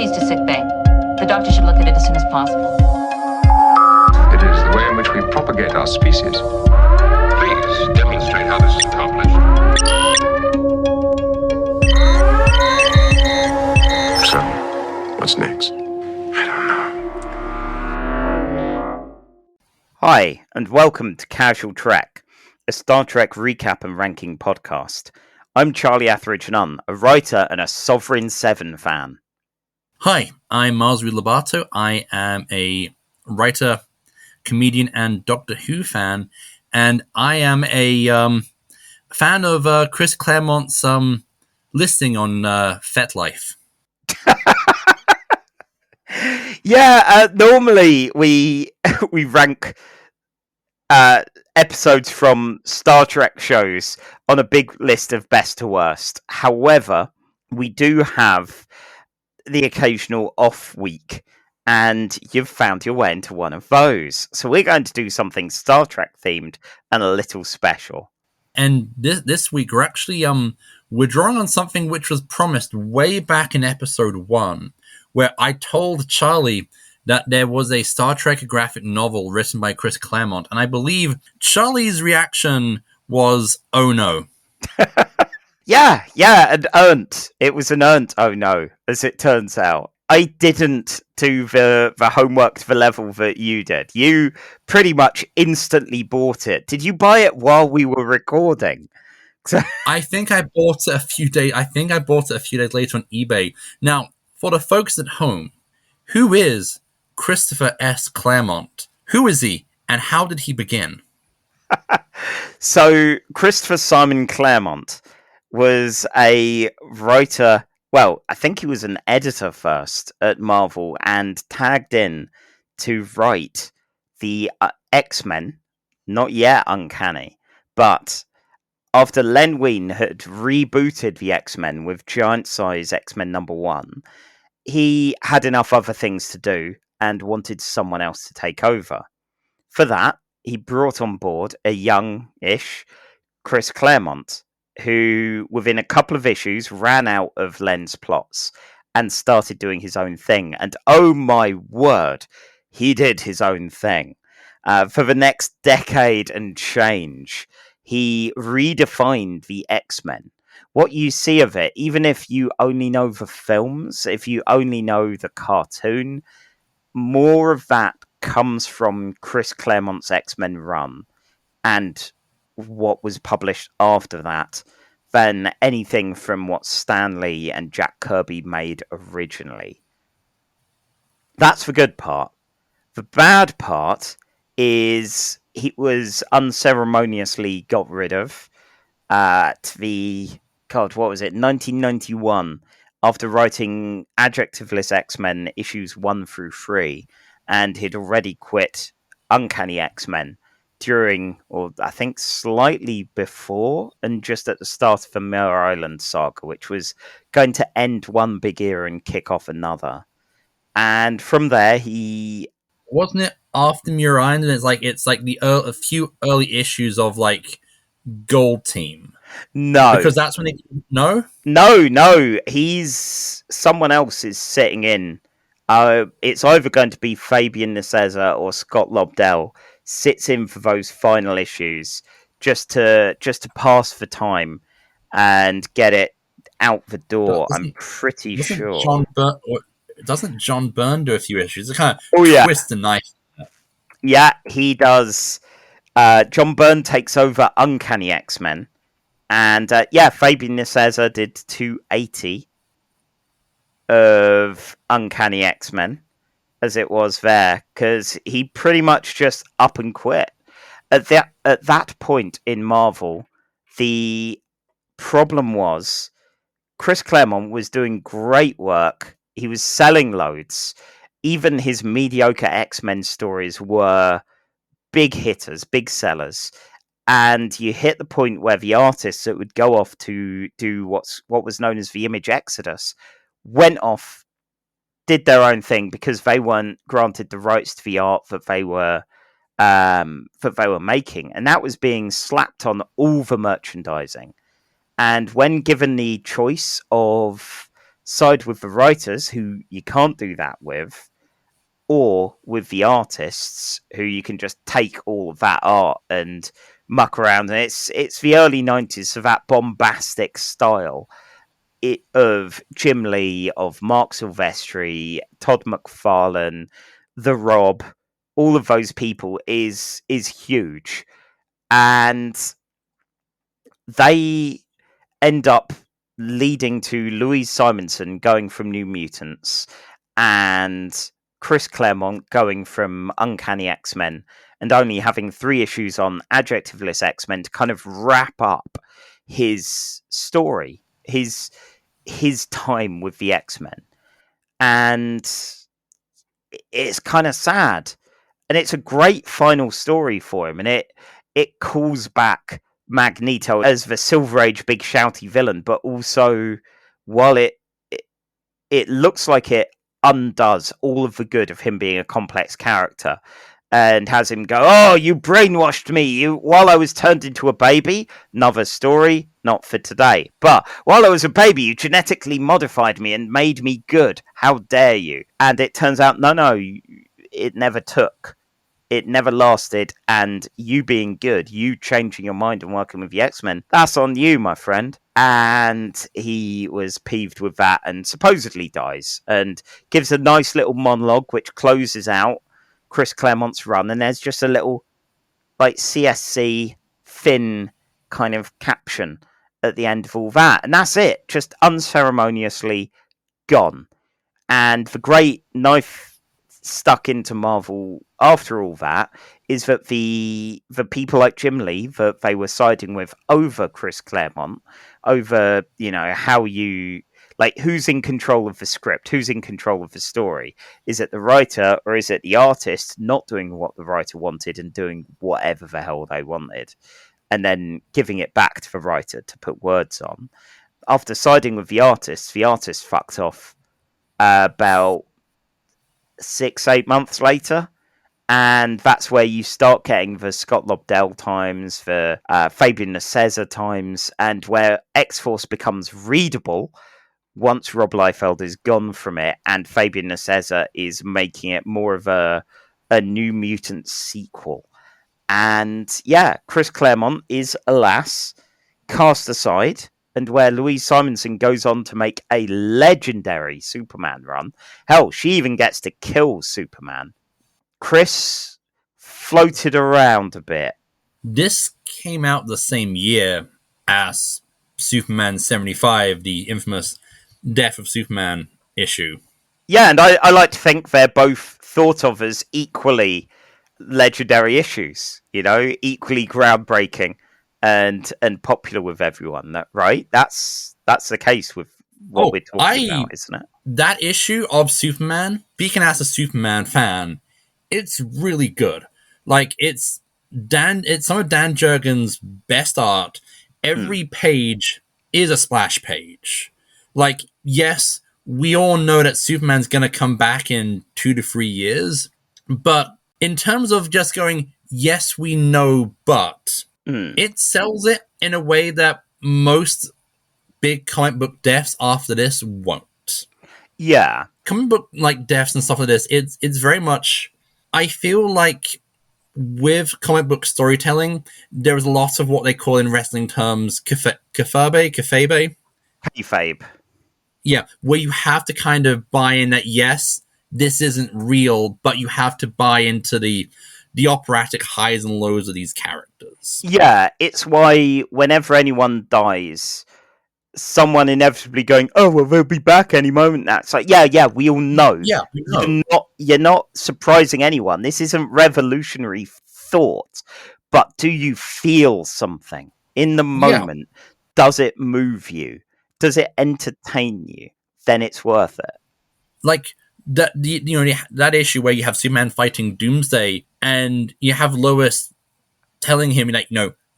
Proceeds to sickbay. The doctor should look at it as soon as possible. It is the way in which we propagate our species. Please demonstrate how this is accomplished. So, what's next? I don't know. Hi, and welcome to Casual Trek, a Star Trek recap and ranking podcast. I'm Charlie Etheridge-Nunn, a writer and a Sovereign 7 fan. Hi, I'm Marzwi Lobato. I am a writer, comedian, and Doctor Who fan, and I am a fan of Chris Claremont's listing on FetLife. Normally we rank episodes from Star Trek shows on a big list of best to worst. However, we do have the occasional off week, and you've found your way into one of those. So we're going to do something Star Trek themed and a little special. And this week we're actually we're drawing on something which was promised way back in episode 1, where I told Charlie that there was a Star Trek graphic novel written by Chris Claremont, and I believe Charlie's reaction was, "Oh no." Yeah, and earned. It was an earned oh no, as it turns out. I didn't do the homework to the level that you did. You pretty much instantly bought it. Did you buy it while we were recording? I think I bought it a few days later on eBay. Now, for the folks at home, who is Christopher S Claremont? Who is he, and how did he begin? So, Christopher Simon Claremont was a writer. Well, I think he was an editor first at Marvel and tagged in to write the X-Men, not yet Uncanny, but after Len Wein had rebooted the X-Men with Giant Size X-Men #1, he had enough other things to do and wanted someone else to take over. For that, he brought on board a young-ish Chris Claremont, who, within a couple of issues, ran out of Len's plots and started doing his own thing. And oh my word, he did his own thing. For the next decade and change, he redefined the X-Men. What you see of it, even if you only know the films, if you only know the cartoon, more of that comes from Chris Claremont's X-Men run and what was published after that than anything from what Stan Lee and Jack Kirby made originally. That's the good part. The bad part is he was unceremoniously got rid of at the, 1991, after writing Adjectiveless X-Men issues 1 through 3, and he'd already quit Uncanny X-Men during, or I think slightly before, and just at the start of the Mare Island saga, which was going to end one big era and kick off another. And from there, he... Wasn't it after Mare Island? It's like a few early issues of like Gold Team. No, because that's when No, he's someone else is sitting in. It's either going to be Fabian Nicieza or Scott Lobdell sits in for those final issues just to pass the time and get it out the door. I'm pretty sure. Doesn't John Byrne do a few issues? It's kind of twist the knife. Yeah, he does. John Byrne takes over Uncanny X-Men. And Fabian Nicieza did 280 of Uncanny X-Men, as it was there, because he pretty much just up and quit. At that point in Marvel, the problem was Chris Claremont was doing great work. He was selling loads. Even his mediocre X-Men stories were big hitters, big sellers. And you hit the point where the artists that would go off to do what was known as the Image Exodus went off, did their own thing because they weren't granted the rights to the art that they were making, and that was being slapped on all the merchandising. And when given the choice of side with the writers, who you can't do that with, or with the artists, who you can just take all of that art and muck around. And it's the early 90s, so that bombastic style of Jim Lee, of Mark Silvestri, Todd McFarlane, The Rob, all of those people is huge. And they end up leading to Louise Simonson going from New Mutants and Chris Claremont going from Uncanny X-Men, and only having 3 issues on Adjectiveless X-Men to kind of wrap up his story, his time with the X-Men. And it's kind of sad. And it's a great final story for him, and it calls back Magneto as the Silver Age big shouty villain, but also, while it looks like it undoes all of the good of him being a complex character, and has him go, "Oh, you brainwashed me while I was turned into a baby." Another story, not for today. But while I was a baby, you genetically modified me and made me good. How dare you? And it turns out, no, it never took. It never lasted, and you being good, you changing your mind and working with the X-Men, that's on you, my friend. And he was peeved with that and supposedly dies, and gives a nice little monologue which closes out Chris Claremont's run, and there's just a little like CSC thin kind of caption at the end of all that, and that's it, just unceremoniously gone. And the great knife stuck into Marvel after all that is that the people like Jim Lee that they were siding with over Chris Claremont, over, you know, how you, like, who's in control of the script, who's in control of the story? Is it the writer, or is it the artist not doing what the writer wanted and doing whatever the hell they wanted, and then giving it back to the writer to put words on? After siding with the artist fucked off about 6-8 months later, and that's where you start getting the Scott Lobdell times, the Fabian Nicieza times, and where X-Force becomes readable once Rob Liefeld is gone from it, and Fabian Nicieza is making it more of a New Mutants sequel. And yeah, Chris Claremont is, alas, cast aside, and where Louise Simonson goes on to make a legendary Superman run. Hell, she even gets to kill Superman. Chris floated around a bit. This came out the same year as Superman 75, the infamous Death of Superman issue. Yeah, and I like to think they're both thought of as equally legendary issues, you know, equally groundbreaking and popular with everyone, right? That's the case with what we're talking about, isn't it? That issue of Superman, speaking as a Superman fan, it's really good. Like, it's some of Dan Jurgens' best art. Every page is a splash page. Like, yes, we all know that Superman's going to come back in 2 to 3 years, but in terms of just going, yes, we know, but it sells it in a way that most big comic book deaths after this won't. Yeah. Comic book like deaths and stuff like this, it's very much, I feel like with comic book storytelling, there is a lot of what they call in wrestling terms kayfabe. Yeah, where you have to kind of buy in that, yes, this isn't real, but you have to buy into the operatic highs and lows of these characters. Yeah, it's why whenever anyone dies, someone inevitably going, "Oh, well, they'll be back any moment now." It's like, yeah, we all know. Yeah, we know. You're not surprising anyone. This isn't revolutionary thought. But do you feel something in the moment? Yeah. Does it move you? Does it entertain you? Then it's worth it. Like that, that issue where you have Superman fighting Doomsday, and you have Lois telling him, like,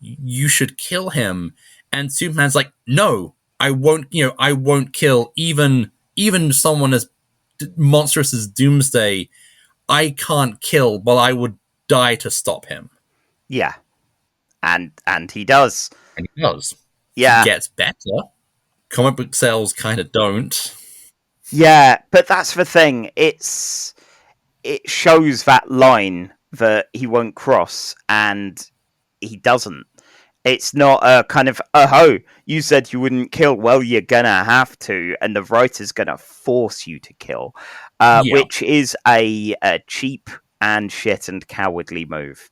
you should kill him, and Superman's like, no, I won't. I won't kill even someone as monstrous as Doomsday. I can't kill, but I would die to stop him. Yeah, and he does. And he does. Yeah, He gets better. Comic book sales kind of don't. Yeah, but that's the thing. It shows that line that he won't cross, and he doesn't. It's not a kind of, oh, you said you wouldn't kill. Well, you're gonna have to, and the writer's gonna force you to kill, Yeah. which is a cheap and shit and cowardly move.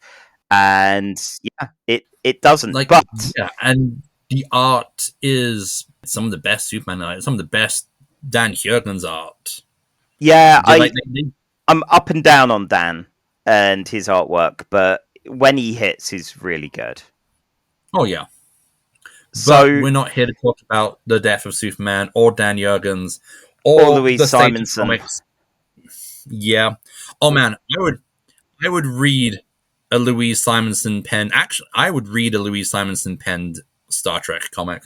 And yeah, it doesn't. Like, But yeah, and the art is some of the best Superman art, some of the best Dan Jurgens art. yeah, Like, I'm up and down on Dan and his artwork, but when he hits, he's really good. oh yeah. So But we're not here to talk about the death of Superman or Dan Jurgens or or Louise the state of Simonson. comics. Yeah. Oh man, I would read a Louise Simonson pen. Actually, I would read a Louise Simonson penned Star Trek comic.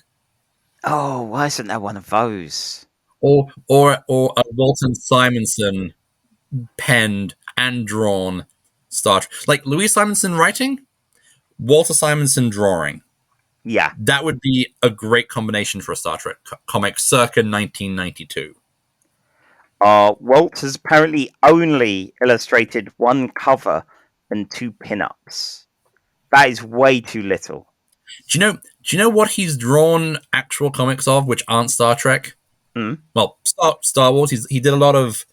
Oh, why isn't there one of those? Or a Walton Simonson penned and drawn Star Trek. Like Louise Simonson writing, Walter Simonson drawing. Yeah. That would be a great combination for a Star Trek comic circa 1992. Walt has apparently only illustrated one cover and 2 pin-ups. That is way too little. Do you know what he's drawn actual comics of which aren't Star Trek? Well, Star Wars. He did a lot of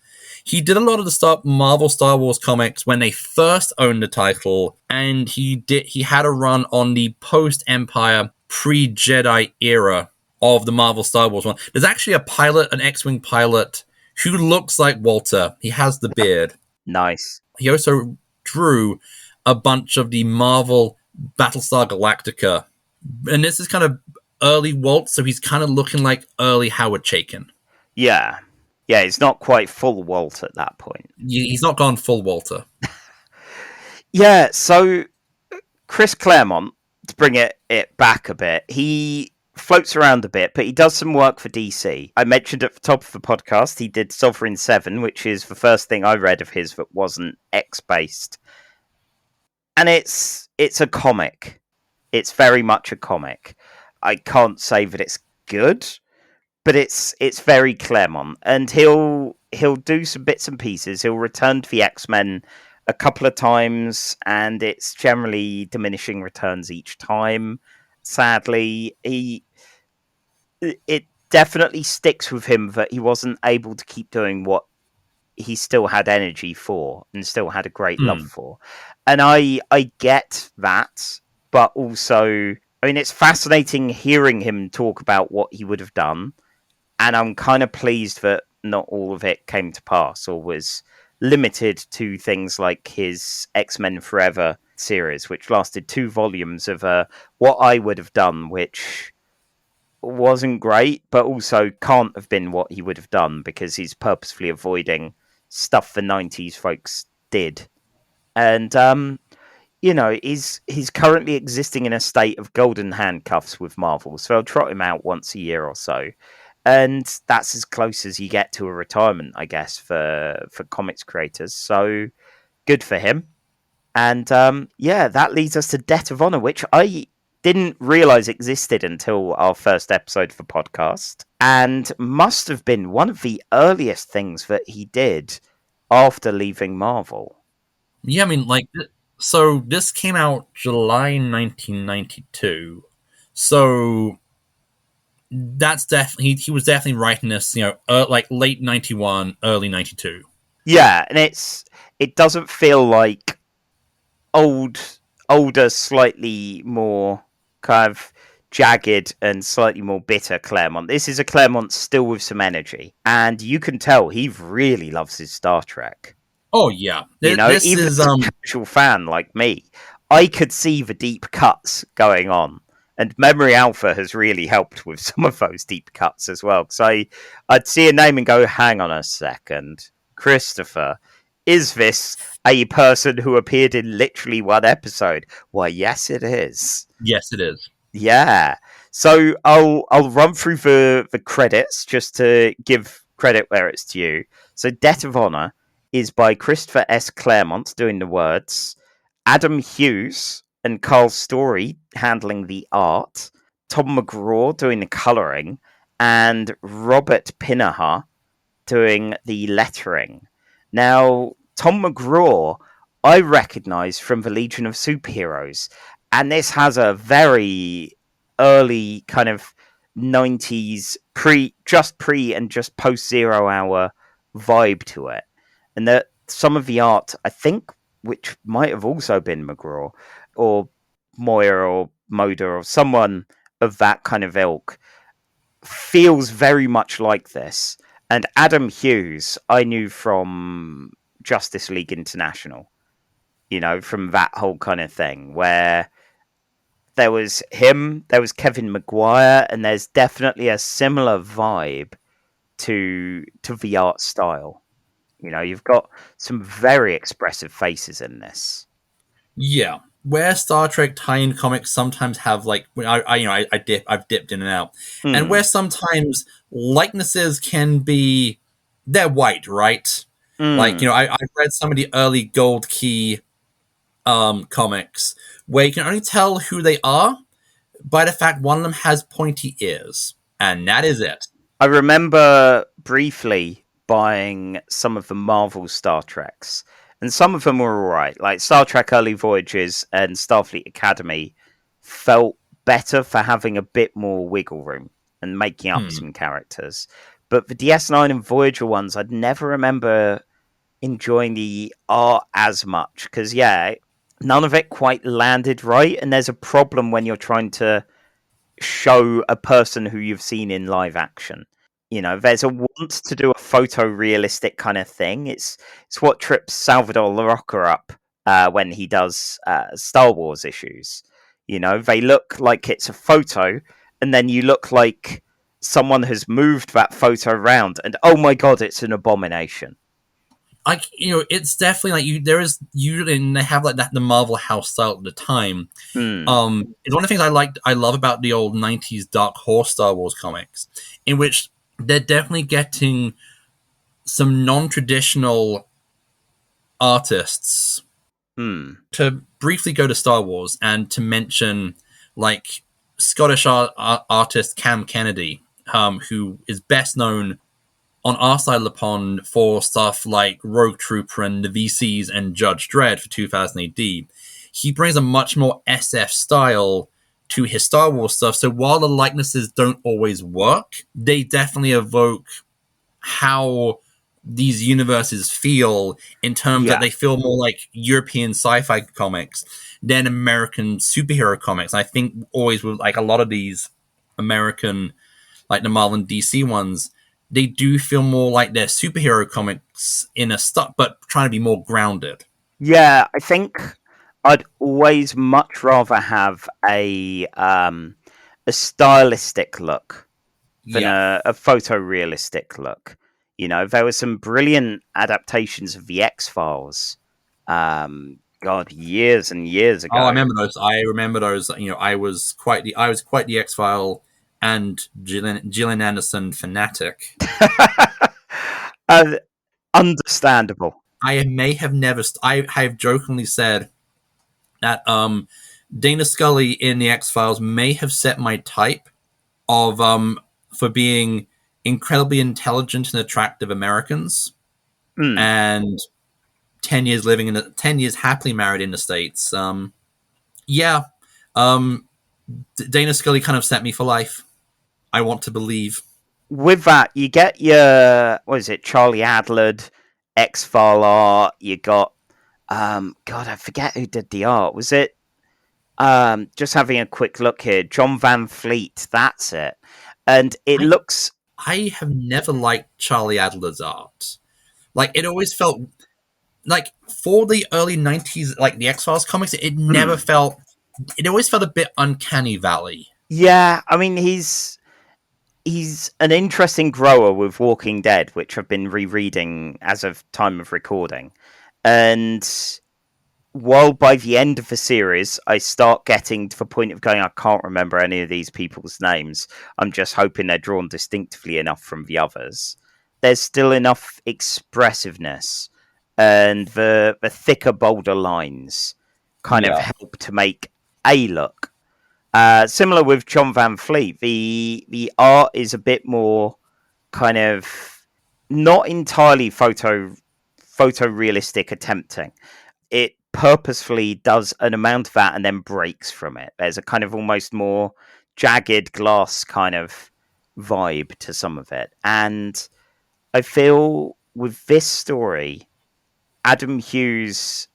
the Marvel Star Wars comics when they first owned the title, and he had a run on the post Empire, pre Jedi era of the Marvel Star Wars one. There's actually a pilot, an X-wing pilot, who looks like Walter. He has the beard. Nice. He also drew a bunch of the Marvel Battlestar Galactica, and this is kind of early Walt, so he's kind of looking like early Howard Chaykin. Yeah. Yeah, it's not quite full Walt at that point. He's not gone full Walter. Yeah, so Chris Claremont, to bring it back a bit, he floats around a bit, but he does some work for DC. I mentioned at the top of the podcast, he did Sovereign 7, which is the first thing I read of his that wasn't X-based. And it's a comic. It's very much a comic. I can't say that it's good, but it's very Claremont, and he'll do some bits and pieces. He'll return to the X-Men a couple of times, and it's generally diminishing returns each time. Sadly, it definitely sticks with him that he wasn't able to keep doing what he still had energy for and still had a great love for. And I get that, but also, I mean, it's fascinating hearing him talk about what he would have done, and I'm kind of pleased that not all of it came to pass or was limited to things like his X-Men Forever series, which lasted 2 volumes of what I would have done, which wasn't great, but also can't have been what he would have done because he's purposefully avoiding stuff the 90s folks did. And, he's currently existing in a state of golden handcuffs with Marvel, so I'll trot him out once a year or so. And that's as close as you get to a retirement, I guess, for comics creators. So good for him. And that leads us to Debt of Honor, which I didn't realize existed until our first episode of the podcast, and must have been one of the earliest things that he did after leaving Marvel. Yeah, I mean, so this came out July 1992. So that's definitely he was definitely writing this, late 91, early 92. Yeah, and it doesn't feel like older, slightly more kind of jagged and slightly more bitter Claremont. This is a Claremont still with some energy, and you can tell he really loves his Star Trek. Oh yeah, Even as a casual fan like me, I could see the deep cuts going on. And Memory Alpha has really helped with some of those deep cuts as well. So I'd see a name and go, hang on a second. Christopher, is this a person who appeared in literally 1 episode? Why, yes, it is. Yes, it is. Yeah. So I'll run through the credits just to give credit where it's due. So Debt of Honor is by Christopher S Claremont doing the words, Adam Hughes and Carl Story handling the art, Tom McGraw doing the colouring, and Robert Pinaha doing the lettering. Now, Tom McGraw, I recognise from the Legion of Superheroes, and this has a very early kind of 90s pre and just post 0 hour vibe to it. And that some of the art, I think, which might have also been McGraw or Moyer or Moder or someone of that kind of ilk, feels very much like this. And Adam Hughes, I knew from Justice League International, from that whole kind of thing, where there was him, there was Kevin Maguire, and there's definitely a similar vibe to the art style. You've got some very expressive faces in this. Yeah, where Star Trek tie-in comics sometimes have I've dipped in and out, and where sometimes likenesses can be they're white, right? I've read some of the early Gold Key comics where you can only tell who they are by the fact one of them has pointy ears, and that is it. I remember briefly buying some of the Marvel Star Treks, and some of them were alright. Like Star Trek Early Voyages and Starfleet Academy felt better for having a bit more wiggle room and making up some characters. But the DS9 and Voyager ones, I'd never remember enjoying the art as much, because, none of it quite landed right, and there's a problem when you're trying to show a person who you've seen in live action. There's a want to do a photorealistic kind of thing. It's what trips Salvador LaRocca up when he does Star Wars issues. They look like it's a photo, and then you look like someone has moved that photo around, and oh my god, it's an abomination. It's definitely there is usually, and they have that the Marvel house style at the time. It's one of the things I love about the old 90s Dark Horse Star Wars comics, in which they're definitely getting some non-traditional artists. To briefly go to Star Wars and to mention Scottish artist Cam Kennedy, who is best known on our side of the pond for stuff like Rogue Trooper and the VCs and Judge Dredd for 2000 AD. He brings a much more SF style to his Star Wars stuff, so while the likenesses don't always work, they definitely evoke how these universes feel, in terms that they feel more like European sci-fi comics than American superhero comics. I think always with a lot of these American, the Marvel and DC ones, they do feel more like they're superhero comics in a stuff, but trying to be more grounded. Yeah, I think I'd always much rather have a stylistic look than a photorealistic look. There were some brilliant adaptations of the X-Files. Years and years ago. Oh, I remember those. I was quite the X-File and Gillian Anderson fanatic. Understandable. I have jokingly said that Dana Scully in the X-Files may have set my type of for being incredibly intelligent and attractive Americans, and 10 years happily married in the States. Dana Scully kind of set me for life. I want to believe. With that, you get your Charlie Adlard X-File art. You got I forget who did the art. Was it just having a quick look here? John Van Fleet. That's it. And it looks. I have never liked Charlie Adler's art. It always felt for the early 90s, the X-Files comics, it never felt. It always felt a bit uncanny valley. Yeah, I mean he's an interesting grower with Walking Dead, which I've been rereading as of time of recording. And while by the end of the series, I start getting to the point of going, I can't remember any of these people's names. I'm just hoping they're drawn distinctively enough from the others. There's still enough expressiveness, and the thicker, bolder lines kind of help to make a look. Similar with John Van Fleet, the art is a bit more kind of not entirely photorealistic attempting. It purposefully does an amount of that and then breaks from it. There's a kind of almost more jagged glass kind of vibe to some of it. And I feel with this story, Adam Hughes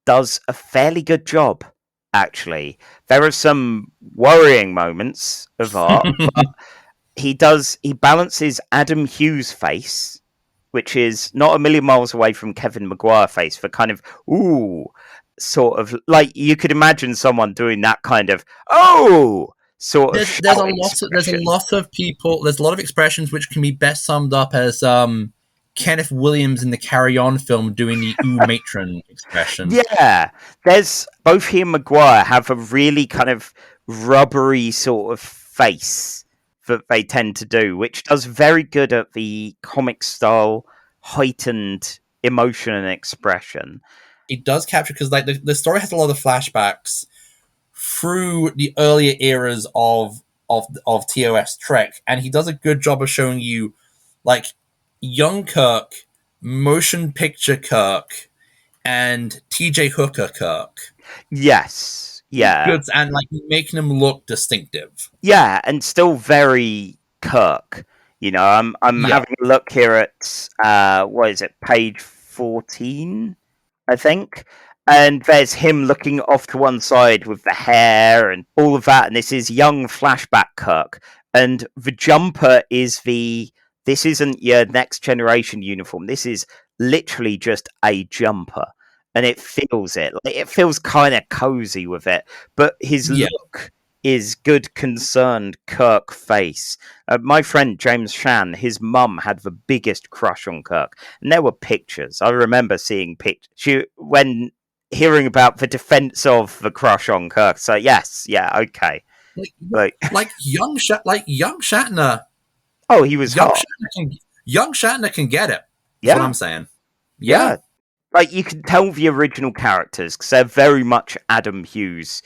does a fairly good job, actually. There are some worrying moments of art, but he balances Adam Hughes' face, which is not a million miles away from Kevin Maguire face, for kind of sort of like you could imagine someone doing that kind of sort of there's a lot of people. There's a lot of expressions which can be best summed up as Kenneth Williams in the Carry On film doing the ooh matron expression. Yeah, there's both he and Maguire have a really kind of rubbery sort of face that they tend to do, which does very good at the comic style heightened emotion and expression. It does capture, because like the story has a lot of flashbacks through the earlier eras of TOS Trek, and he does a good job of showing you like young Kirk, motion picture Kirk, and TJ Hooker Kirk. Yes, yeah, good, and like making him look distinctive. Yeah, and still very Kirk. You know, I'm having a look here at what is it, page 14, I think. And there's him looking off to one side with the hair and all of that. And this is young flashback Kirk. And the jumper is this isn't your Next Generation uniform. This is literally just a jumper. And it feels kind of cozy with it. But his look is good, concerned Kirk face. My friend James Shan, his mum had the biggest crush on Kirk. And there were pictures. I remember seeing pictures. When hearing about the defense of the crush on Kirk. So yes, yeah, okay. Like young Shatner. Oh, he was hot. Young Shatner can get it. That's what I'm saying. Yeah. Like, you can tell the original characters, because they're very much Adam Hughes,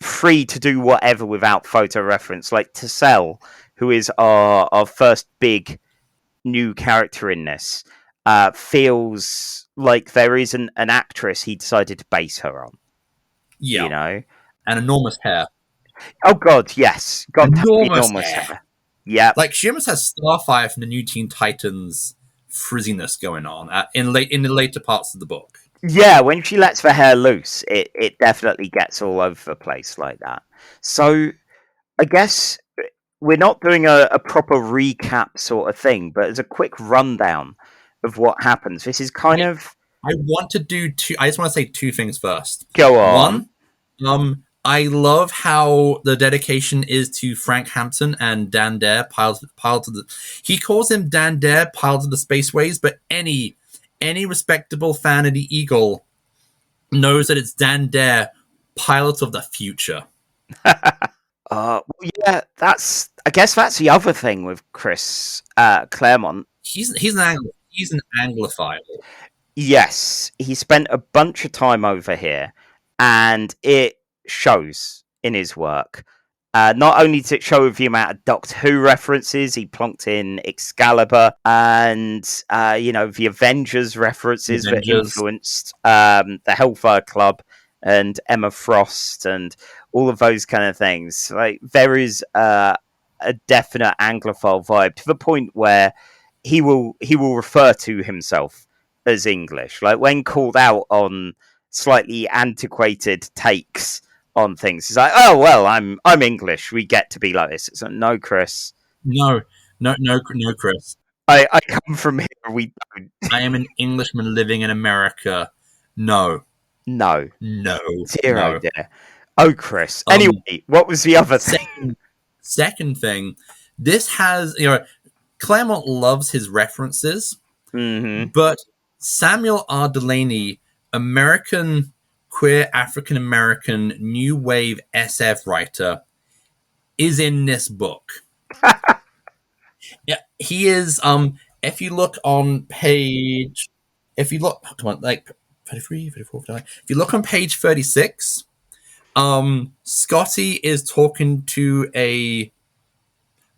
free to do whatever without photo reference. Like Tassel, who is our first big new character in this, feels like there isn't an actress he decided to base her on. Yeah. You know? And enormous hair. Oh, God, yes. Enormous hair. Yeah. Like, she almost has Starfire from the New Teen Titans frizziness going on in the later parts of the book. Yeah, when she lets the hair loose, it definitely gets all over the place like that. So, I guess we're not doing a proper recap sort of thing, but as a quick rundown of what happens, this is kind of... I just want to say two things first. Go on. One, I love how the dedication is to Frank Hampton and Dan Dare, pilot of the... He calls him Dan Dare, pilot of the Spaceways, but any respectable fan of the Eagle knows that it's Dan Dare, pilot of the future. Yeah, I guess that's the other thing with Chris Claremont. He's an anglophile. Yes, he spent a bunch of time over here, and it shows in his work. Not only does it show the amount of Doctor Who references, he plonked in Excalibur and, the Avengers references that influenced the Hellfire Club and Emma Frost and all of those kind of things. Like, there is a definite Anglophile vibe to the point where he will refer to himself as English. Like, when called out on slightly antiquated takes on things, he's like, "Oh well, I'm English. We get to be like this." It's like, no, Chris. No, Chris. I come from here. We don't. I am an Englishman living in America. No. Zero, no. dear. Oh, Chris. Anyway, what was the other thing? Second thing, this has, Claremont loves his references, but Samuel R. Delaney, American queer African-American new wave SF writer, is in this book. Yeah, he is. If you look on page, 33, 34, 35. If you look on page 36, Scotty is talking to a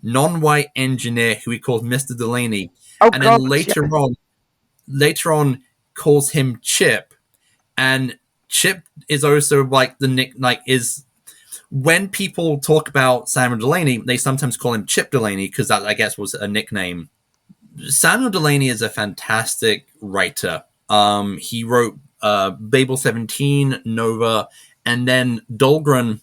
non-white engineer who he calls Mr. Delaney, Oh and God! then later on calls him Chip, and Chip is also like the nick like is when people talk about Samuel Delaney, they sometimes call him Chip Delaney because that I guess was a nickname. Samuel Delaney is a fantastic writer. He wrote Babel 17, Nova, and then Dahlgren,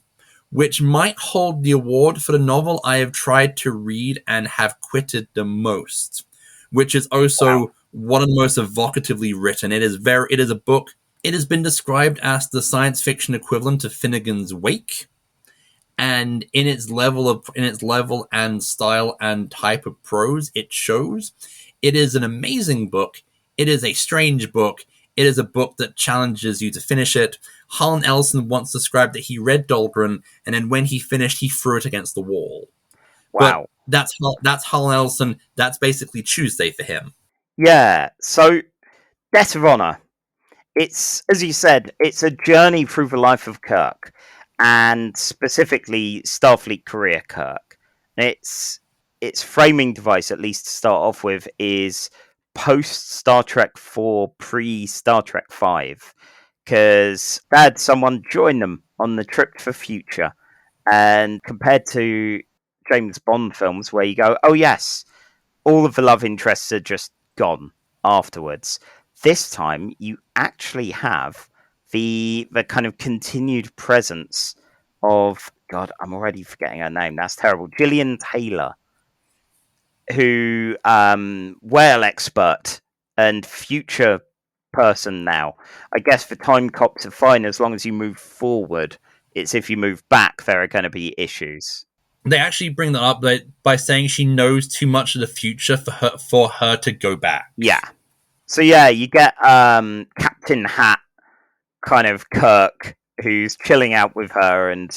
which might hold the award for the novel I have tried to read and have quitted the most, which is also one of the most evocatively written. It is a book. It has been described as the science fiction equivalent to Finnegan's Wake, and in its level and style and type of prose it shows. It is an amazing book. It is a strange book. It is a book that challenges you to finish it. Harlan Ellison once described that he read Dahlgren, and then when he finished, he threw it against the wall. Wow. But that's Harlan Ellison. That's basically Tuesday for him. Yeah. So, Debt of Honor. It's, as you said, it's a journey through the life of Kirk, and specifically Starfleet career Kirk. Its framing device, at least to start off with, is post Star Trek 4, pre Star Trek 5, because they had someone join them on the trip to the future, and compared to James Bond films where you go, oh yes, all of the love interests are just gone afterwards. This time, you actually have the kind of continued presence of, God, I'm already forgetting her name. That's terrible. Gillian Taylor, who whale expert and future person now. I guess the time cops are fine as long as you move forward. It's if you move back, there are going to be issues. They actually bring that up by saying she knows too much of the future for her to go back. Yeah. So yeah, you get Captain Hat kind of Kirk, who's chilling out with her and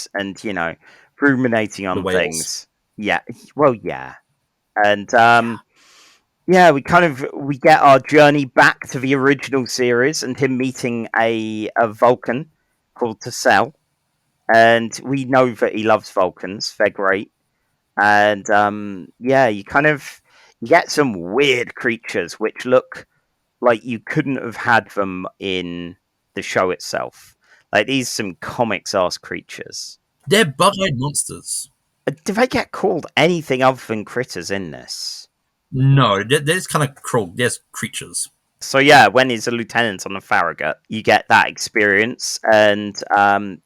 you know, ruminating on things. Yeah, well, yeah, and yeah, we get our journey back to the original series and him meeting a Vulcan called Tassel, and we know that he loves Vulcans. They're great, and yeah, you get some weird creatures which look like you couldn't have had them in the show itself. Like, these some comics-ass creatures. They're bug-eyed monsters. Do they get called anything other than critters in this? No, they're just kind of cruel. There's creatures. So yeah, when he's a lieutenant on the Farragut, you get that experience, and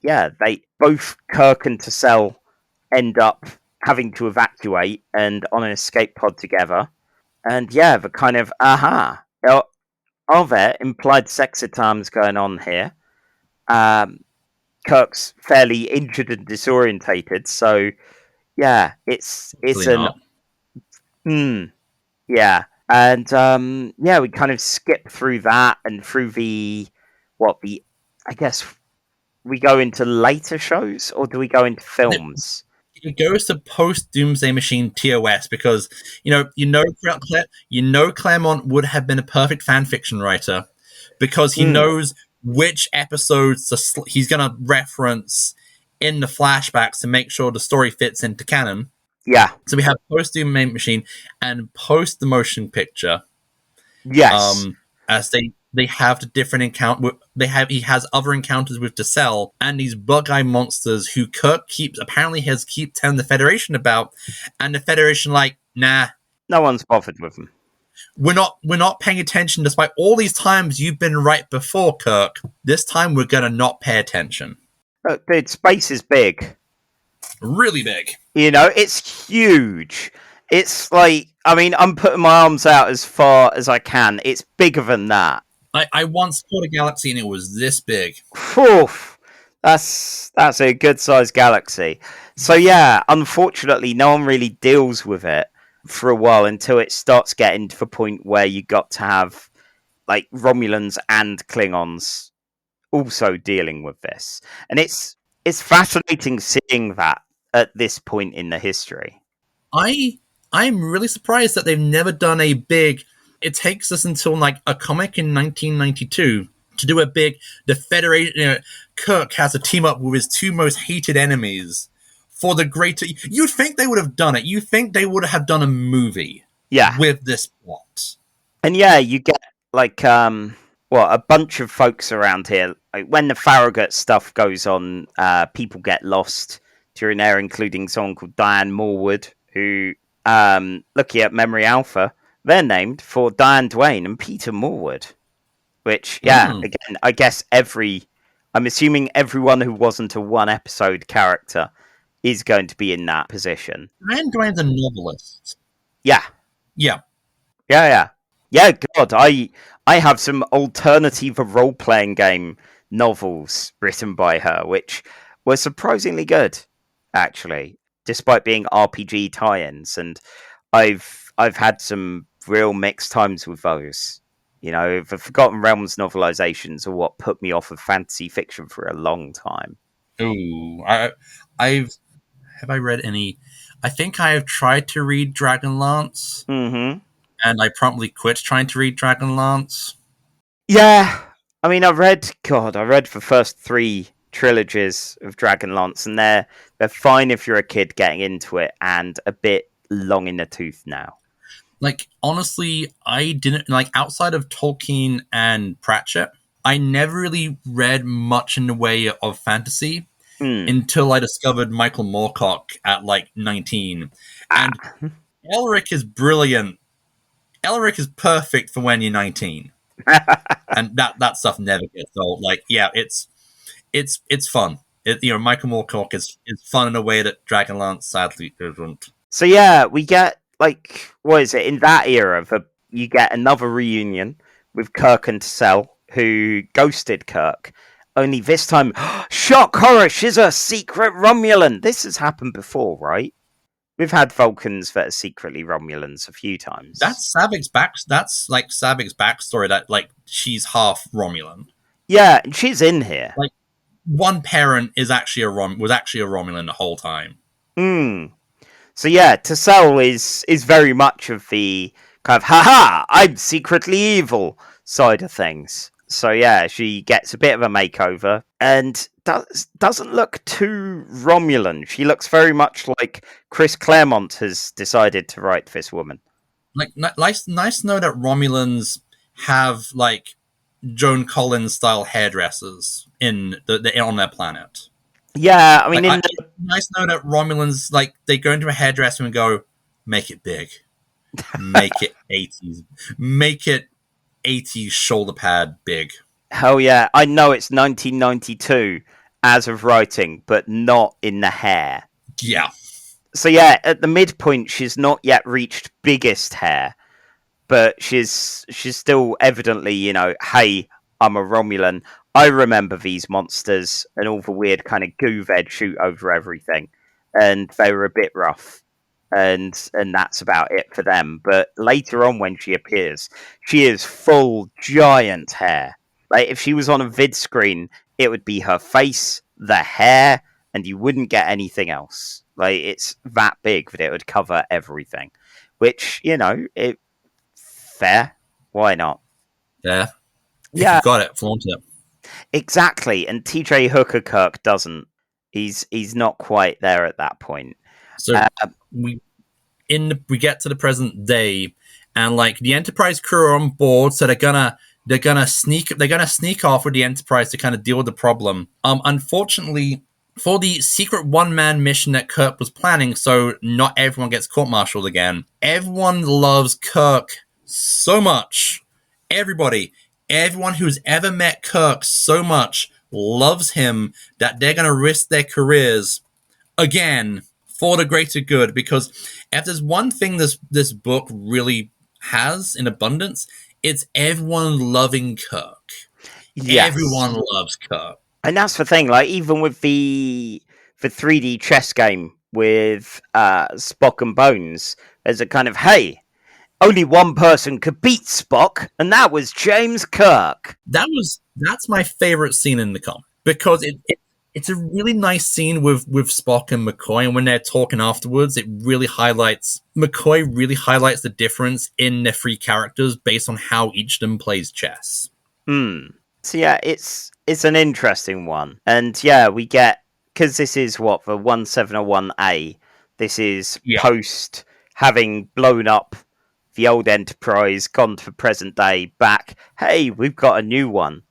yeah, they both Kirk and Tassel end up having to evacuate and on an escape pod together. And yeah, the kind of are there implied sex at times going on here? Kirk's fairly injured and disorientated, so yeah, it's yeah, and yeah, we kind of skip through that and through I guess we go into later shows, or do we go into films? It goes to post Doomsday Machine TOS because Claremont would have been a perfect fan fiction writer because he knows which episodes he's going to reference in the flashbacks to make sure the story fits into canon. Yeah. So we have post Doomsday Machine and post the motion picture. Yes. As they have the different encounter. He has other encounters with Tassel and these bug-eye monsters who Kirk keeps telling the Federation about, and the Federation nah, no one's bothered with them. We're not paying attention despite all these times you've been right before, Kirk. This time we're gonna not pay attention. Look, dude, space is big. Really big. You know, it's huge. It's like, I mean, I'm putting my arms out as far as I can. It's bigger than that. I once fought a galaxy and it was this big. Oof, that's a good sized galaxy. So yeah, unfortunately, no one really deals with it for a while until it starts getting to the point where you got to have like Romulans and Klingons also dealing with this, and it's fascinating seeing that at this point in the history. I'm really surprised that they've never done a big. It takes us until like a comic in 1992 to do a big. The Federation, Kirk has to team up with his two most hated enemies for the greater. You'd think they would have done it. You think they would have done a movie. Yeah. with this plot. And yeah, you get like a bunch of folks around here. Like, when the Farragut stuff goes on, people get lost during there, including someone called Diane Morwood, who, looking at Memory Alpha, they're named for Diane Duane and Peter Morwood. Which, again, I guess I'm assuming everyone who wasn't a one episode character is going to be in that position. Diane Duane's a novelist. Yeah. Yeah. Yeah. Yeah, God, I have some alternative role-playing game novels written by her, which were surprisingly good, actually, despite being RPG tie-ins. And I've had some real mixed times with those. You know, the Forgotten Realms novelizations are what put me off of fantasy fiction for a long time. Ooh, have I read any? I think I have tried to read Dragonlance. Mm-hmm. And I promptly quit trying to read Dragonlance. Yeah, I mean, I read the first 3 trilogies of Dragonlance, and they're fine if you're a kid getting into it, and a bit long in the tooth now. Like, honestly, I didn't, like, outside of Tolkien and Pratchett, I never really read much in the way of fantasy until I discovered Michael Moorcock at, like, 19. And Elric is brilliant. Elric is perfect for when you're 19. And that stuff never gets old. Like, yeah, it's fun. Michael Moorcock is fun in a way that Dragonlance sadly isn't. So yeah, we get, like, what is it, in that era, you get another reunion with Kirk and Tessell, who ghosted Kirk, only this time, shock horror, she's a secret Romulan. This has happened before, right? We've had Vulcans that are secretly Romulans a few times. That's Savic's backstory, that, like, she's half Romulan. Yeah, and she's in here. Like, one parent was actually a Romulan the whole time. So yeah, Tessell is very much of the kind of, haha, I'm secretly evil side of things. So yeah, she gets a bit of a makeover and doesn't look too Romulan. She looks very much like Chris Claremont has decided to write this woman. Like, nice to know that Romulans have, like, Joan Collins style hairdressers on their planet. Yeah, I mean, nice to know that Romulans, like, they go into a hairdresser and go, make it big, make it 80s, make it 80s shoulder pad big. Hell yeah, I know it's 1992 as of writing, but not in the hair. Yeah. So yeah, at the midpoint, she's not yet reached biggest hair, but she's still evidently, you know, hey, I'm a Romulan. I remember these monsters and all the weird kind of goo they'd shoot over everything, and they were a bit rough, and that's about it for them. But later on, when she appears, she is full giant hair. Like, if she was on a vid screen, it would be her face, the hair, and you wouldn't get anything else. Like, it's that big that it would cover everything. Which, you know, fair. Why not? Yeah. Yeah. You've got it. Flaunt it. Exactly. And TJ Hooker Kirk doesn't. He's not quite there at that point. So we get to the present day, and, like, the Enterprise crew are on board, so they're gonna sneak off with the Enterprise to kind of deal with the problem. Unfortunately, for the secret one-man mission that Kirk was planning, so not everyone gets court-martialed again. Everyone loves Kirk so much. Everyone who's ever met Kirk so much loves him that they're going to risk their careers again for the greater good. Because if there's one thing this book really has in abundance, it's everyone loving Kirk. Yes. Everyone loves Kirk. And that's the thing, like, even with the 3D chess game with Spock and Bones, there's a kind of, hey, only one person could beat Spock, and that was James Kirk. That's my favorite scene in the comic, because it's a really nice scene with Spock and McCoy, and when they're talking afterwards, McCoy really highlights the difference in their 3 characters based on how each of them plays chess. So yeah, it's an interesting one. And yeah, we get, because this is the 1701A, this is post having blown up the old Enterprise, gone to present day, back. Hey, we've got a new one,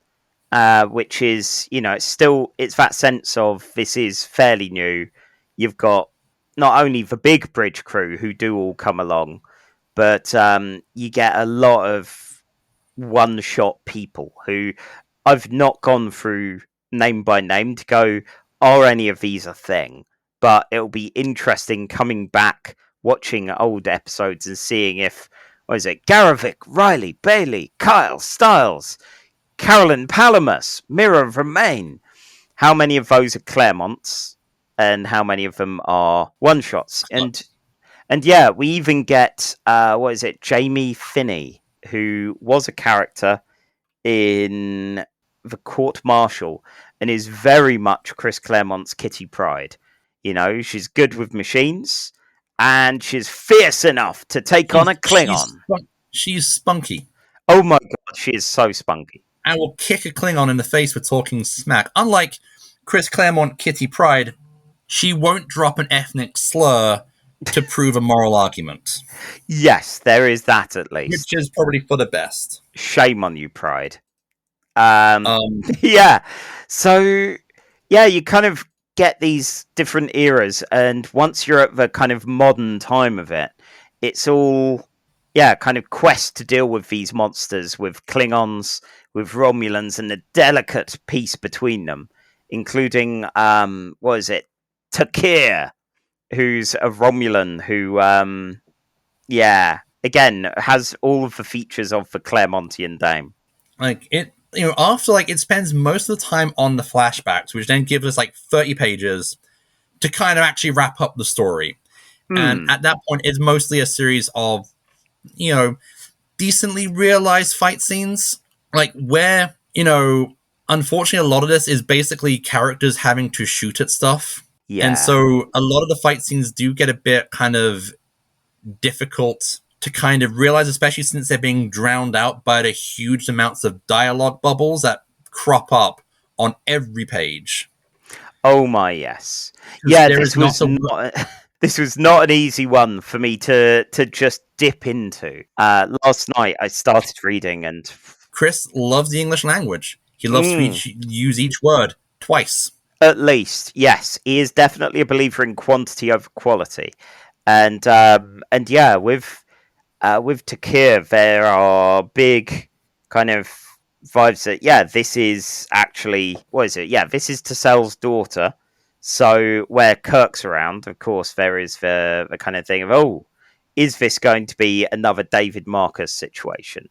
which is, it's that sense of this is fairly new. You've got not only the big bridge crew who do all come along, but you get a lot of one-shot people who I've not gone through name by name to go, are any of these a thing? But it'll be interesting coming back, watching old episodes and seeing if, Garavik, Riley, Bailey, Kyle, Stiles, Carolyn Palamas, Mirror of Remain. How many of those are Claremonts and how many of them are one-shots? And yeah, we even get, Jamie Finney, who was a character in the Court Martial and is very much Chris Claremont's Kitty Pryde. She's good with machines and she's fierce enough to take on a Klingon. She's spunky. Oh my god, she is so spunky. And will kick a Klingon in the face for talking smack. Unlike Chris Claremont, Kitty Pryde, she won't drop an ethnic slur to prove a moral argument. Yes, there is that at least. Which is probably for the best. Shame on you, Pryde. Yeah. So, yeah, you kind of get these different eras, and once you're at the kind of modern time of it, it's all, kind of quest to deal with these monsters, with Klingons, with Romulans, and the delicate peace between them, including, Takir, who's a Romulan who, again, has all of the features of the Claremontian Dame. After, it spends most of the time on the flashbacks, which then gives us, 30 pages to kind of actually wrap up the story. And at that point, it's mostly a series of, decently realized fight scenes, where, unfortunately, a lot of this is basically characters having to shoot at stuff. Yeah. And so a lot of the fight scenes do get a bit kind of difficult to kind of realize, especially since they're being drowned out by the huge amounts of dialogue bubbles that crop up on every page. Oh my, yes. Yeah, this was not an easy one for me to just dip into. Last night I started reading, and Chris loves the English language. He loves to use each word twice. At least, yes. He is definitely a believer in quantity over quality. And yeah, with Takir, there are big kind of vibes that, this is actually, this is Tassel's daughter. So where Kirk's around, of course, there is the kind of thing of, is this going to be another David Marcus situation?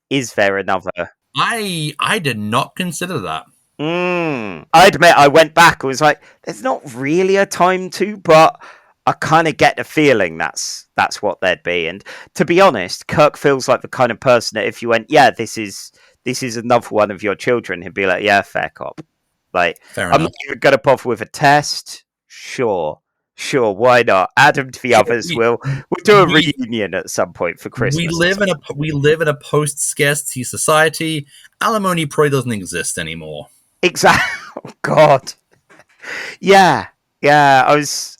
Is there another? I did not consider that. I admit, I went back and was like, there's not really a time to, but I kind of get the feeling that's what there'd be. And to be honest, Kirk feels like the kind of person that if you went, this is another one of your children, he'd be like, yeah, fair cop. Fair I'm not even going to bother with a test. Sure, why not? Add them to the others. We'll do a reunion at some point for Christmas. We live in a post-scarcity society. Alimony probably doesn't exist anymore. Exactly. Oh, God. Yeah. I was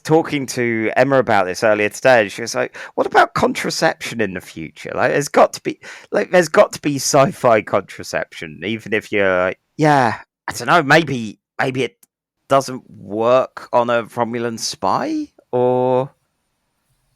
talking to Emma about this earlier today, and she was like, "What about contraception in the future? There's got to be sci-fi contraception, even if you're, I don't know, maybe it doesn't work on a Romulan spy, or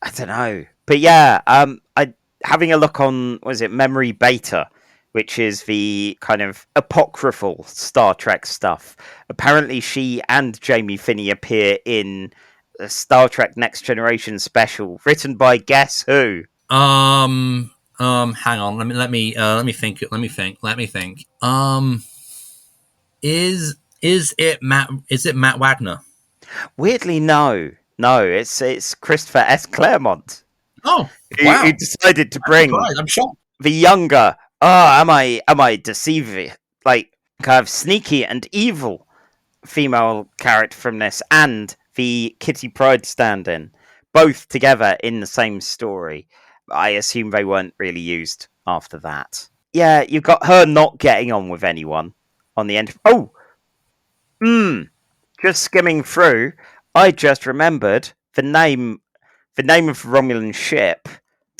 I don't know." But I having a look on Memory Beta, which is the kind of apocryphal Star Trek stuff. Apparently, she and Jamie Finney appear in a Star Trek Next Generation special written by guess who? Hang on. Let me think. Is it Matt Wagner? Weirdly, no. It's Christopher S Claremont. Oh, wow. Who decided to bring I'm shocked. The younger. Am I deceiving? Kind of sneaky and evil female character from this, and the Kitty Pryde stand-in, both together in the same story. I assume they weren't really used after that. Yeah, you've got her not getting on with anyone on the end. Just skimming through, I just remembered the name of the Romulan ship,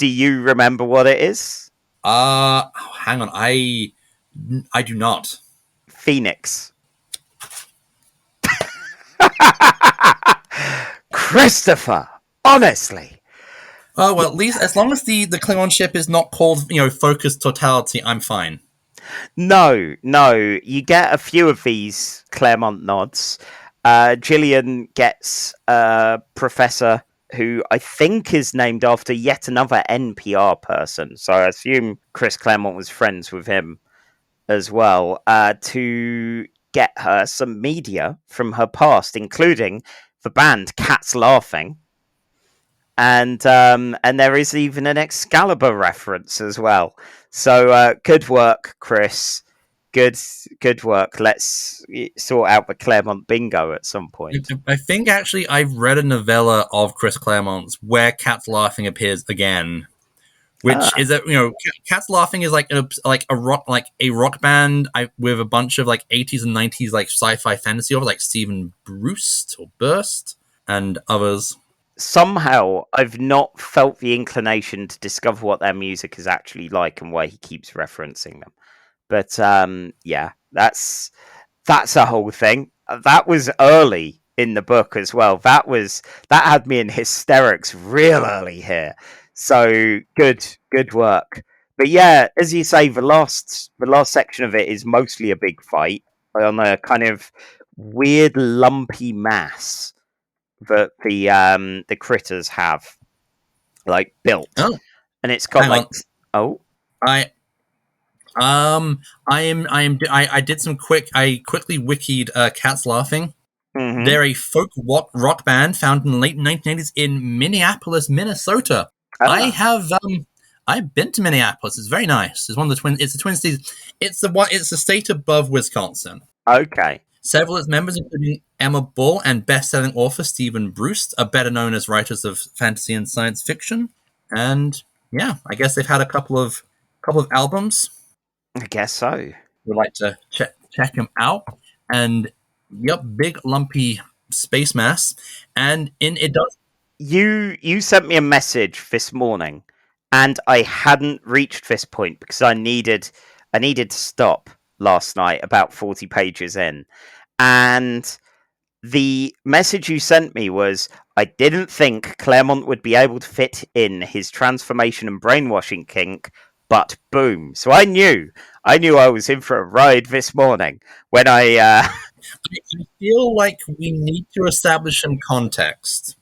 Do you remember what it is? Hang on. I do not. Phoenix. Christopher, honestly. Oh, well, at least as long as the Klingon ship is not called, Focus Totality, I'm fine. No, you get a few of these Claremont nods. Gillian gets a professor who I think is named after yet another NPR person, so I assume Chris Claremont was friends with him as well, to get her some media from her past, including the band Cats Laughing. And there is even an Excalibur reference as well. So good work, Chris. Good work. Let's sort out the Claremont bingo at some point. I think actually I've read a novella of Chris Claremont's where Cats Laughing appears again, which is Cats Laughing is like a rock band with a bunch of like 80s and 90s like sci-fi fantasy authors like Stephen Burst and others. Somehow, I've not felt the inclination to discover what their music is actually like and why he keeps referencing them. But yeah, that's a whole thing. That was early in the book as well. That had me in hysterics real early here. So good work. But yeah, as you say, the last section of it is mostly a big fight on a kind of weird lumpy mass that the critters have like built. Oh, and it's got like I did some I quickly wikied Cats Laughing. Mm-hmm. They're a folk rock band found in the late 1980s in Minneapolis, Minnesota. I've been to Minneapolis. It's very nice. It's one of the it's the Twin Cities. It's the state above Wisconsin. Okay. Several of its members, including Emma Bull and best-selling author Stephen Bruce, are better known as writers of fantasy and science fiction. And yeah, I guess they've had a couple of albums. I guess so. We'd like to check them out. And yep, big lumpy space mass. And it does. You sent me a message this morning, and I hadn't reached this point because I needed to stop last night about 40 pages in. And the message you sent me was, I didn't think Claremont would be able to fit in his transformation and brainwashing kink, but boom. So I knew I was in for a ride this morning when I feel like we need to establish some context.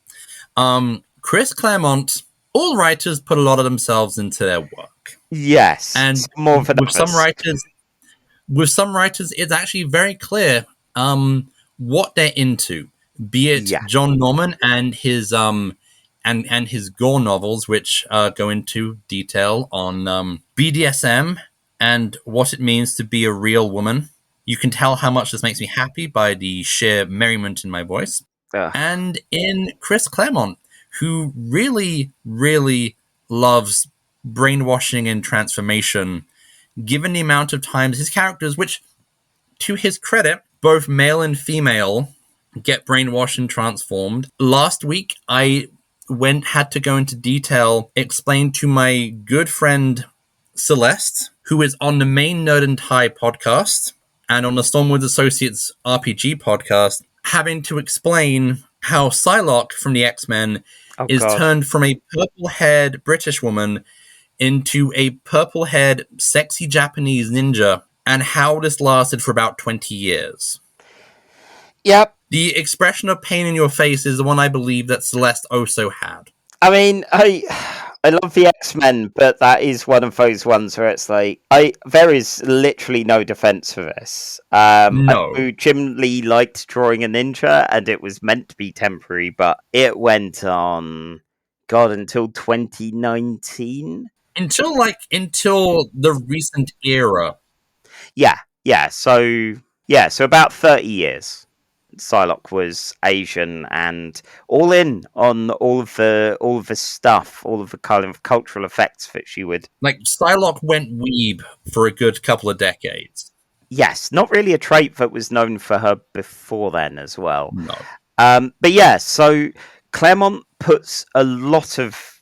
Chris Claremont, all writers put a lot of themselves into their work. Yes. And more for with some writers, it's actually very clear what they're into. Be it John Norman and his and his gore novels, which go into detail on BDSM and what it means to be a real woman. You can tell how much this makes me happy by the sheer merriment in my voice. And in Chris Claremont, who really, really loves brainwashing and transformation, given the amount of times his characters, which, to his credit, both male and female, get brainwashed and transformed. Last week, I had to go into detail, explain to my good friend Celeste, who is on the main Nerd and Tie podcast and on the Stormwood Associates RPG podcast, having to explain how Psylocke from the X-Men is turned from a purple-haired British woman into a purple-haired sexy Japanese ninja, and how this lasted for about 20 years. Yep. The expression of pain in your face is the one I believe that Celeste also had. I mean, I love the X-Men, but that is one of those ones where it's like, there is literally no defense for this. No. Jim Lee liked drawing a ninja, and it was meant to be temporary, but it went on, until 2019? Until the recent era. Yeah. So about 30 years. Psylocke was Asian and all in on all of the stuff, all of the kind of cultural effects that she would. Like, Psylocke went weeb for a good couple of decades. Yes, not really a trait that was known for her before then as well. No. But yeah, so Claremont puts a lot of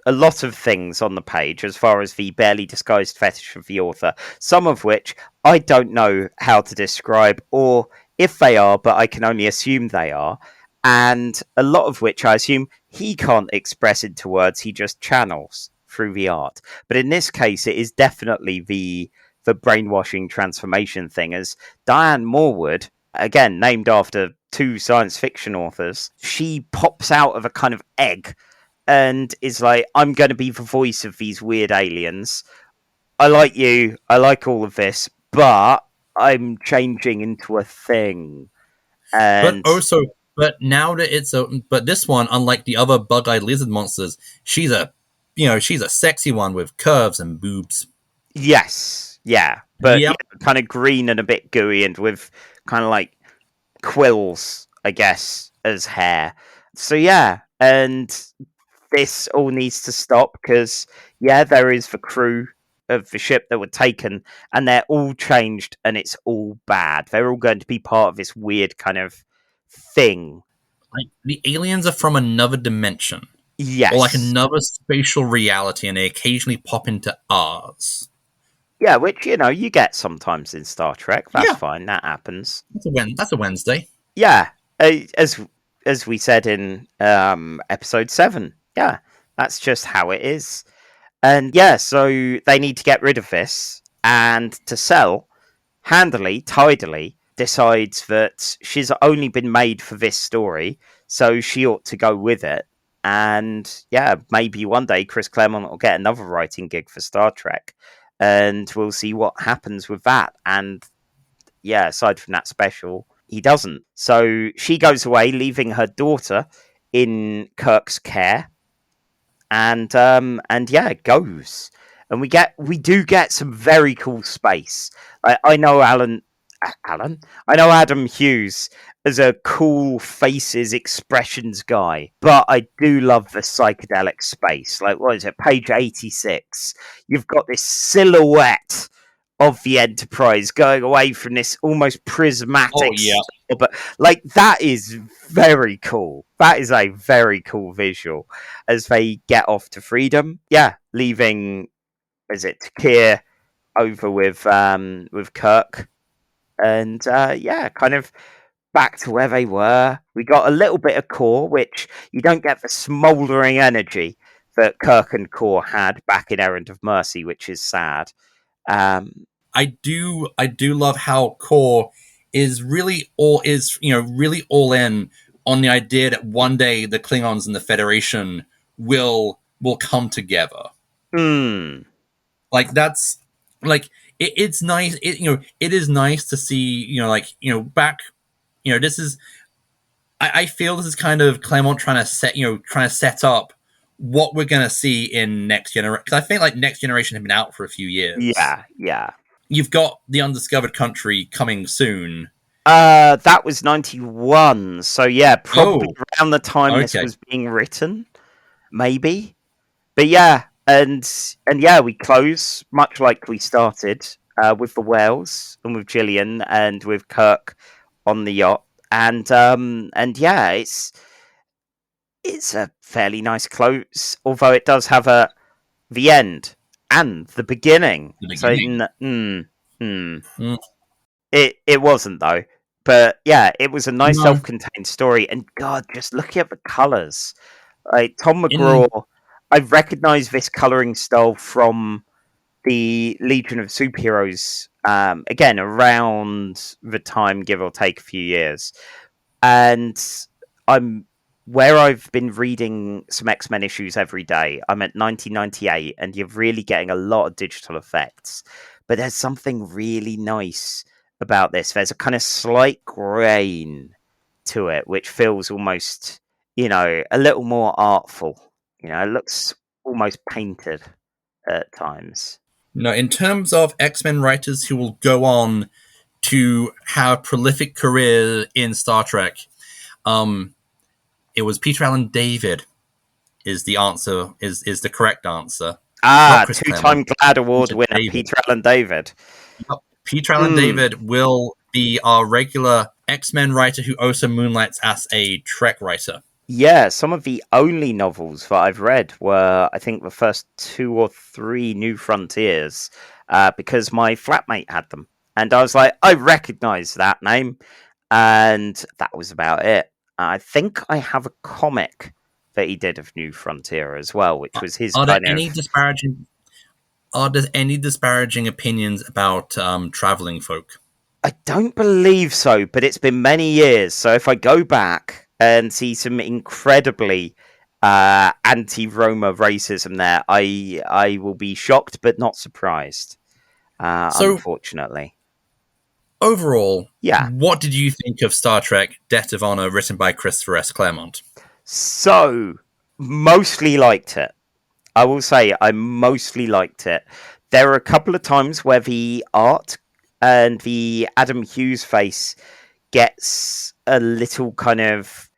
a lot of things on the page as far as the barely disguised fetish of the author, some of which I don't know how to describe, or if they are, but I can only assume they are, and a lot of which I assume he can't express into words, he just channels through the art. But in this case, it is definitely the brainwashing transformation thing, as Diane Morwood, again named after two science fiction authors, she pops out of a kind of egg and is like, I'm going to be the voice of these weird aliens. I like you, I like all of this, but I'm changing into a thing. And but now that but this one, unlike the other bug-eyed lizard monsters, she's a sexy one with curves and boobs. Yes, yeah, but kind of green and a bit gooey, and with kind of like quills, I guess, as hair. So yeah, and this all needs to stop because there is the crew of the ship that were taken, and they're all changed, and it's all bad. They're all going to be part of this weird kind of thing. Like the aliens are from another dimension. Yes. Or like another spatial reality, and they occasionally pop into ours. Yeah, which, you get sometimes in Star Trek. That's fine. That happens. That's a Wednesday. Yeah. As we said in episode 7. Yeah, that's just how it is. And so they need to get rid of this. And to sell, handily, tidily, decides that she's only been made for this story, so she ought to go with it. And maybe one day Chris Claremont will get another writing gig for Star Trek, and we'll see what happens with that. And aside from that special, he doesn't. So she goes away, leaving her daughter in Kirk's care, and goes. And we do get some very cool space. I know I know Adam Hughes as a cool faces, expressions guy, but I do love the psychedelic space. Like, what is it, page 86? You've got this silhouette of the Enterprise going away from this almost prismatic but like, that is very cool. That is a very cool visual as they get off to freedom. Leaving, is it Takir over with Kirk, and kind of back to where they were. We got a little bit of core, which you don't get the smouldering energy that Kirk and core had back in Errand of Mercy, which is sad. I do love how core is really all in on the idea that one day the Klingons and the Federation will come together. Like, that's like, it's nice. It is nice to see, back, this is, I feel this is kind of Claremont trying to set up what we're going to see in Next Generation. Because I think like Next Generation had been out for a few years. Yeah. You've got The Undiscovered Country coming soon. That was 91. So probably around the time this was being written, maybe. But we close much like we started, with the whales and with Gillian and with Kirk on the yacht, and it's a fairly nice close, although it does have the end and the beginning. It wasn't though, but it was a nice self-contained story. And God, just looking at the colours, like Tom McGraw, I recognise this colouring style from the Legion of Super-Heroes, again around the time, give or take a few years, and I've been reading some X-Men issues every day. I'm at 1998, and you're really getting a lot of digital effects. But there's something really nice about this. There's a kind of slight grain to it, which feels almost, a little more artful. It looks almost painted at times. No, in terms of X-Men writers who will go on to have a prolific career in Star Trek, it was Peter Allen David is the answer, is the correct answer. Two-time GLAAD Award winner, David. Peter Allen David. Yep. Peter Allen David will be our regular X-Men writer who also moonlights as a Trek writer. Yeah, some of the only novels that I've read were, I think, the first 2 or 3 New Frontiers, because my flatmate had them. And I was like, I recognise that name. And that was about it. I think I have a comic that he did of New Frontier as well, which was his Are there kind any of... disparaging? Are there any disparaging opinions about traveling folk? I don't believe so, but it's been many years. So if I go back and see some incredibly anti-Roma racism there, I will be shocked but not surprised. So Unfortunately, overall, yeah. what did you think of Star Trek: Debt of Honor, written by Christopher S Claremont? So mostly liked it. I will say I mostly liked it. There are a couple of times where the art and the Adam Hughes face gets a little kind of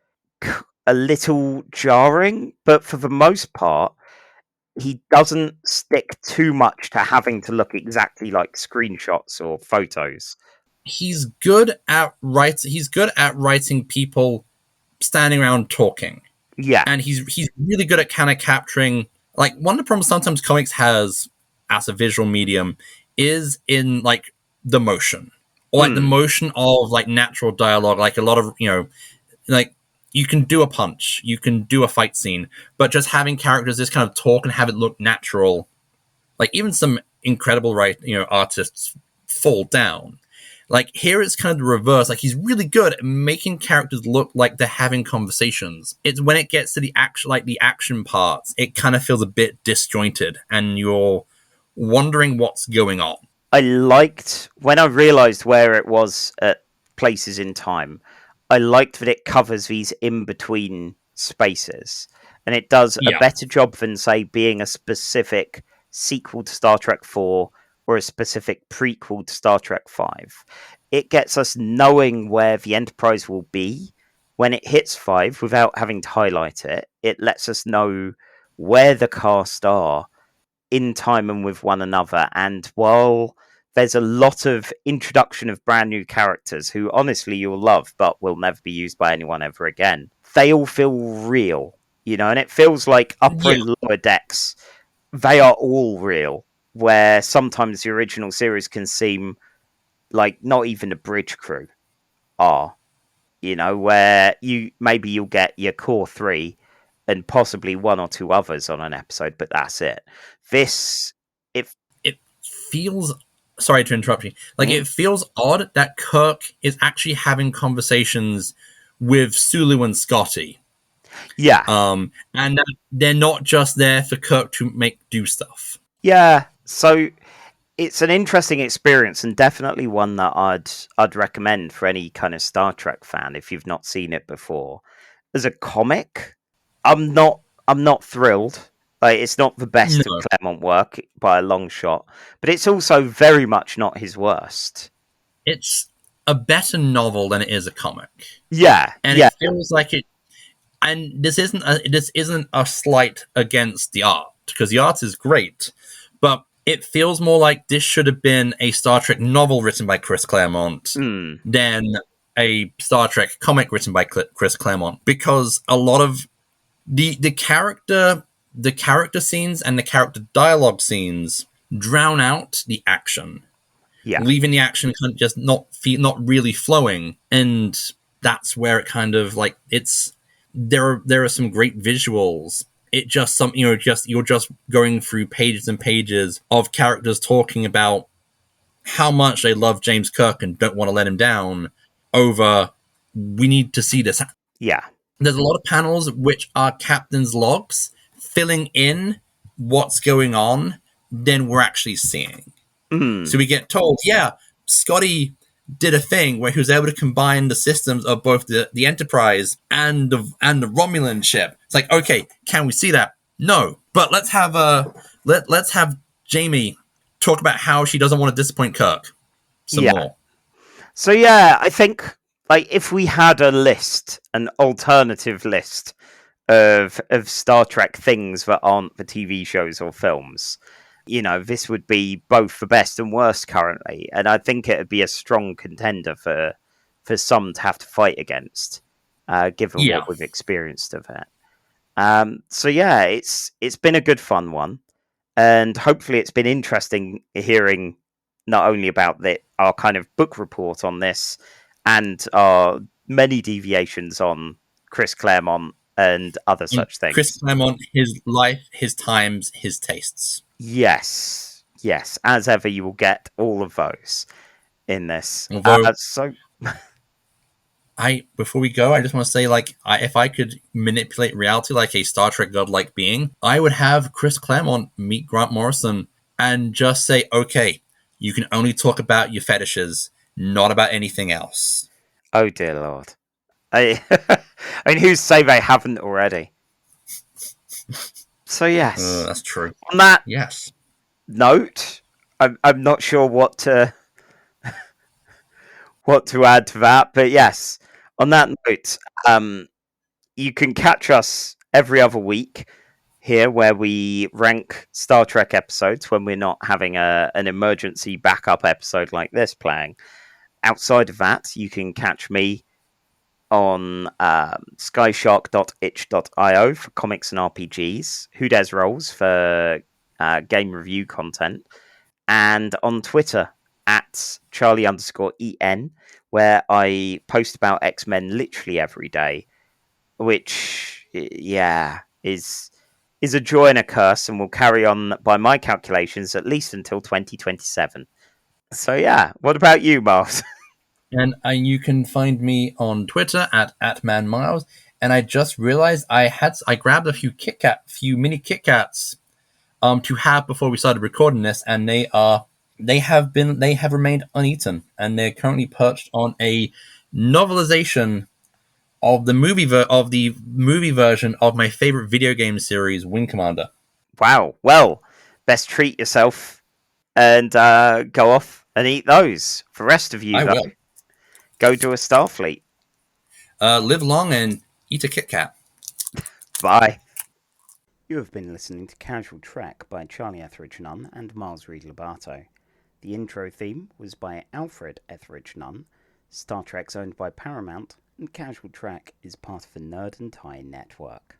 a little jarring, but for the most part, he doesn't stick too much to having to look exactly like screenshots or photos. He's good at He's good at writing people standing around talking, Yeah, and he's really good at kind of capturing. Like, one of the problems sometimes comics has as a visual medium is in like the motion, or like the motion of like natural dialogue. Like a lot of like you can do a punch, you can do a fight scene, but just having characters just kind of talk and have it look natural. Like, even some incredible artists fall down. Like, here it's kind of the reverse. Like, he's really good at making characters look like they're having conversations. It's when it gets to the action parts, it kind of feels a bit disjointed, and you're wondering what's going on. I liked when I realised where it was at places in time. I liked that it covers these in between spaces, and it does a better job than, say, being a specific sequel to Star Trek 4 or a specific prequel to Star Trek 5. It gets us knowing where the Enterprise will be when it hits 5 without having to highlight it. It lets us know where the cast are in time and with one another. And while there's a lot of introduction of brand new characters who honestly you'll love but will never be used by anyone ever again, they all feel real, and it feels like upper and lower decks, they are all real, where sometimes the original series can seem like not even a bridge crew are, where you'll get your core 3 and possibly 1 or 2 others on an episode, but that's it. It feels, sorry to interrupt you, it feels odd that Kirk is actually having conversations with Sulu and Scotty. Yeah. And they're not just there for Kirk to do stuff. Yeah. So it's an interesting experience, and definitely one that I'd recommend for any kind of Star Trek fan if you've not seen it before. As a comic, I'm not thrilled. It's not the best of Claremont work by a long shot, but it's also very much not his worst. It's a better novel than it is a comic. Yeah, and it feels like it. And this isn't a slight against the art, because the art is great, but it feels more like this should have been a Star Trek novel written by Chris Claremont than a Star Trek comic written by Chris Claremont, because a lot of the character scenes and the character dialogue scenes drown out the action, leaving the action kind of just not really flowing, and that's where it kind of like it's. There are some great visuals. It just you're just going through pages and pages of characters talking about how much they love James Kirk and don't want to let him down. Over, we need to see this. Yeah, there's a lot of panels which are captain's logs filling in what's going on than we're actually seeing. So we get told, Scotty did a thing where he was able to combine the systems of both the Enterprise and the Romulan ship. It's like, okay, can we see that? No, but let's have let's have Jamie talk about how she doesn't want to disappoint Kirk some more. So I think if we had an alternative list of Star Trek things that aren't the TV shows or films, this would be both the best and worst currently, and I think it would be a strong contender for some to have to fight against. given Yeah. what we've experienced of it. So yeah, it's been a good fun one, and hopefully it's been interesting hearing not only about our kind of book report on this and our many deviations on Chris Claremont and other And such things. Chris Claremont, his life, his times, his tastes. Yes, as ever, you will get all of those in this. Although, So before we go, I just want to say, if I could manipulate reality like a Star Trek godlike being, I would have Chris Claremont meet Grant Morrison and just say, okay, you can only talk about your fetishes, not about anything else. oh dear Lord. I mean, who's say they haven't already? So yes, That's true. on that Yes. note, I'm not sure what to add to that, but yes, on that note, you can catch us every other week here, where we rank Star Trek episodes when we're not having an emergency backup episode like this playing. Outside of that, you can catch me on skyshark.itch.io for comics and RPGs, Who Des Rolls for game review content, and on Twitter at Charlie_EN, where I post about X-Men literally every day, which, yeah, is a joy and a curse, and will carry on, by my calculations, at least until 2027. So yeah, what about you, Miles? And you can find me on Twitter at @manmiles. And I just realized I grabbed a few mini Kit Kats, to have before we started recording this, and they have remained uneaten, and they're currently perched on a novelization of the movie version of my favorite video game series, Wing Commander. Wow. Well, best treat yourself and go off and eat those. For the rest of you, I though, will. go do a Starfleet. Live long and eat a Kit Kat. Bye. You have been listening to Casual Trek by Charlie Etheridge Nunn and Miles Reed Lobato. The intro theme was by Alfred Etheridge Nunn. Star Trek's owned by Paramount, and Casual Trek is part of the Nerd and Tie network.